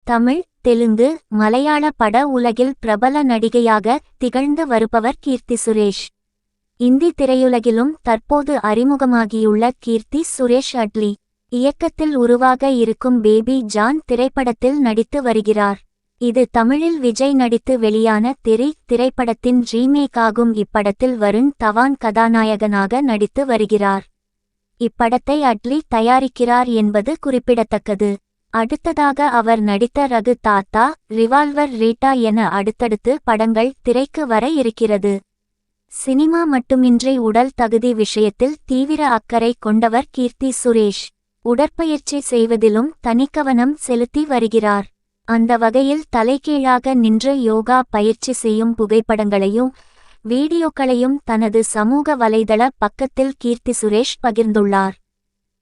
தமிழ், தெலுங்கு, மலையாள பட உலகில் பிரபல நடிகையாக திகழ்ந்து வருபவர் கீர்த்தி சுரேஷ். இந்தி திரையுலகிலும் தற்போது அறிமுகமாகியுள்ள கீர்த்தி சுரேஷ் அட்லி இயக்கத்தில் உருவாக இருக்கும் பேபி ஜான் திரைப்படத்தில் நடித்து வருகிறார். இது தமிழில் விஜய் நடித்து வெளியான தெறி திரைப்படத்தின் ரீமேக் ஆகும். இப்படத்தில் வருண் தவான் கதாநாயகனாக நடித்து வருகிறார். இப்படத்தை அட்லி தயாரிக்கிறார் என்பது குறிப்பிடத்தக்கது. அடுத்ததாக அவர் நடித்த ரகு தாத்தா, ரிவால்வர் ரீட்டா என அடுத்தடுத்து படங்கள் திரைக்கு வர இருக்கிறது. சினிமா மட்டுமின்றி உடல் தகுதி விஷயத்தில் தீவிர அக்கறை கொண்டவர் கீர்த்தி சுரேஷ். உடற்பயிற்சி செய்வதிலும் தனிக்கவனம் செலுத்தி வருகிறார். அந்த வகையில் தலைகீழாக நின்று யோகா பயிற்சி செய்யும் புகைப்படங்களையும் வீடியோக்களையும் தனது சமூக வலைதள பக்கத்தில் கீர்த்தி சுரேஷ் பகிர்ந்துள்ளார்.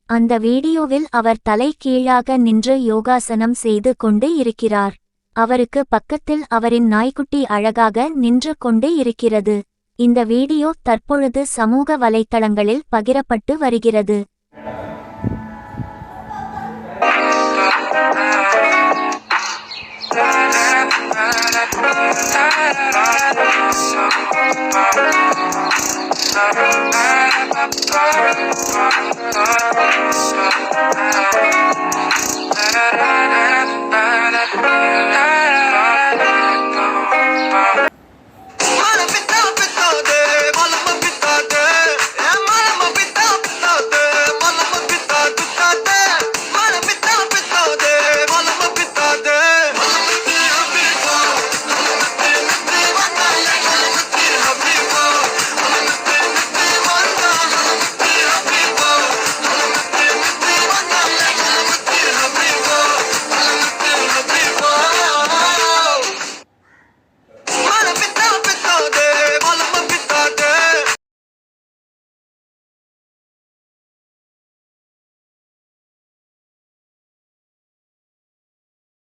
அந்த வீடியோவில் அவர் தலை கீழாக நின்று யோகாசனம் செய்து கொண்டு இருக்கிறார். அவருக்கு பக்கத்தில் அவரின் நாய்க்குட்டி அழகாக நின்று கொண்டு இருக்கிறது. இந்த வீடியோ தற்பொழுது சமூக வலைத்தளங்களில் பகிரப்பட்டு வருகிறது.